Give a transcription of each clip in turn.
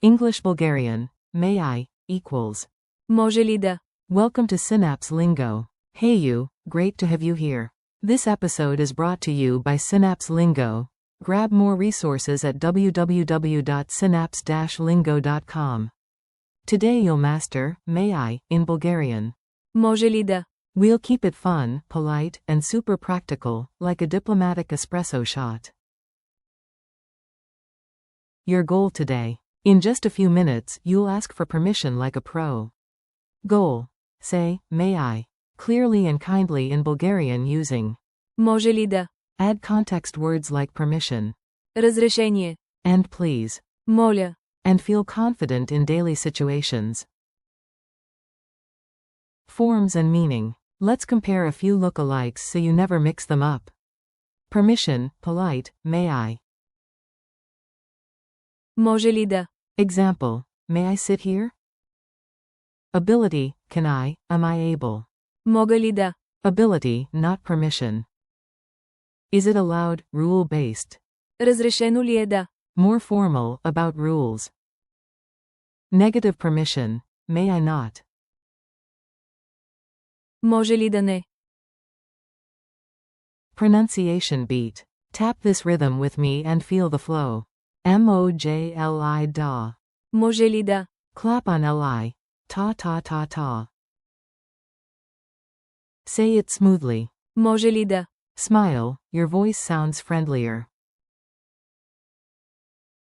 English-Bulgarian, may I, equals. Може ли да? Welcome to Synapse Lingo. Hey you, great to have you here. This episode is brought to you by Synapse Lingo. Grab more resources at www.synapse-lingo.com. Today you'll master, may I, in Bulgarian. Може ли да? We'll keep it fun, polite, and super practical, like a diplomatic espresso shot. Your goal today. In just a few minutes, you'll ask for permission like a pro. Goal. Say, may I, clearly and kindly in Bulgarian using. Може ли да? Add context words like permission. Разрешение. And please. Моля. And feel confident in daily situations. Forms and meaning. Let's compare a few lookalikes so you never mix them up. Permission, polite, may I. Може ли да? Example, may I sit here? Ability, can I, am I able? Мога ли да? Ability, not permission. Is it allowed, rule-based? Разрешено ли е да? More formal, about rules. Negative permission, may I not? Може ли да не? Pronunciation beat. Tap this rhythm with me and feel the flow. Mojli da. Може ли да? Clap on li. Ta ta ta ta. Say it smoothly. Може ли да? Smile, your voice sounds friendlier.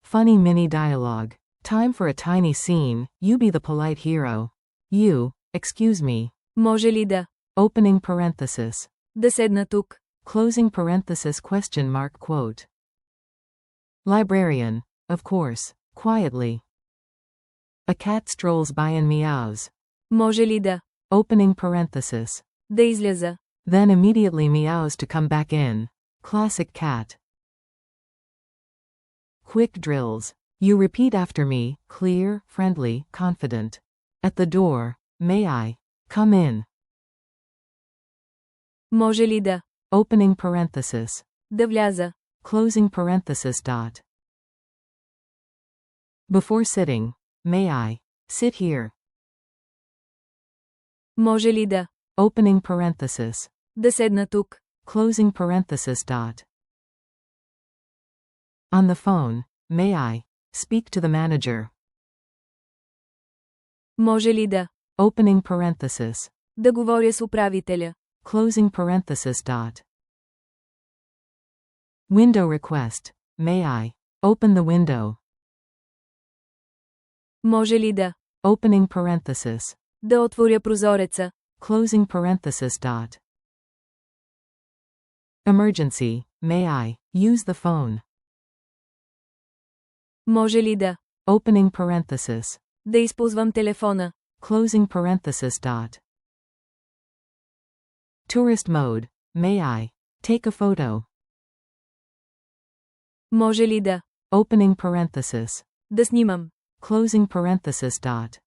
Funny mini dialogue. Time for a tiny scene, you be the polite hero. You, excuse me. Може ли да? Opening parenthesis. Да седна тук. Closing parenthesis question mark quote. Librarian, of course, quietly. A cat strolls by and meows. Може ли да? Opening parenthesis. Да изляза. Then immediately meows to come back in. Classic cat. Quick drills. You repeat after me, clear, friendly, confident. At the door, may I come in? Може ли да? Opening parenthesis. Да вляза. Closing parenthesis dot. Before sitting, may I sit here? Може ли да? Opening parenthesis. Да седна тук. Closing parenthesis dot. On the phone, may I speak to the manager? Може ли да? Opening parenthesis. Да говоря с управителя. Closing parenthesis dot. Window request. May I open the window? Може ли да? Opening parenthesis. Да отворя прозореца. Closing parenthesis dot. Emergency. May I use the phone? Може ли да? Opening parenthesis. Да използвам телефона. Closing parenthesis dot. Tourist mode. May I take a photo? Може ли да? Opening parenthesis. Да снимам. Closing parenthesis dot.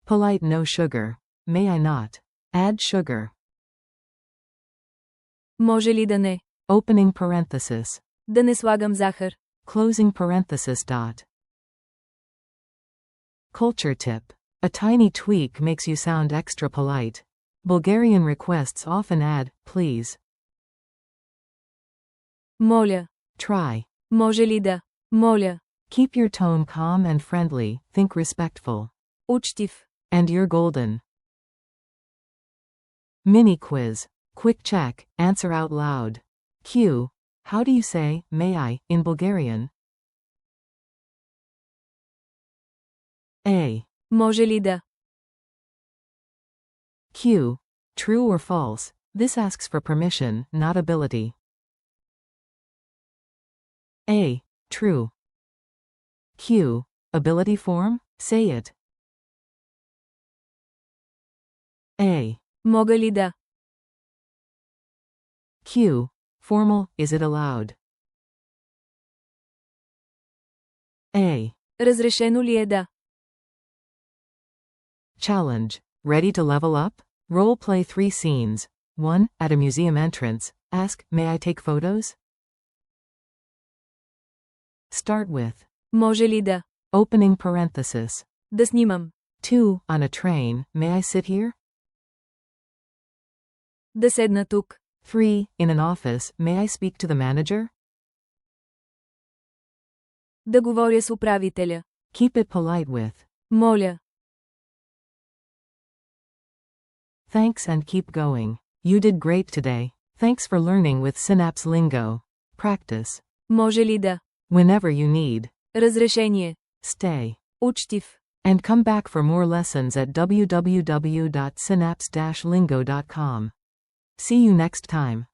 Polite no sugar. May I not add sugar? Може ли да не? Opening parenthesis. Да не слагам захар. Closing parenthesis dot. Culture tip. A tiny tweak makes you sound extra polite. Bulgarian requests often add, please. Моля. Try. Може ли да? Моля. Keep your tone calm and friendly, think respectful. Учтив. And you're golden. Mini quiz. Quick check, answer out loud. Q. How do you say, may I, in Bulgarian? A. Може ли да? Q. True or false? This asks for permission, not ability. A. True. Q. Ability form? Say it. A. Мога ли да? Q. Formal, is it allowed? A. Разрешено ли е да? Challenge. Ready to level up? Role play 3 scenes. 1. At a museum entrance. Ask, may I take photos? Start with. Може ли да? Opening parenthesis. Да снимам. 2. On a train, may I sit here? Да седна тук. 3. In an office, may I speak to the manager? Да говоря с управителя. Keep it polite with Моля. thanks and keep going. You did great today. Thanks for learning with Synapse Lingo. Practice. Може ли да? Whenever you need. Разрешение. Stay. Учтив. And come back for more lessons at www.synapse-lingo.com. See you next time.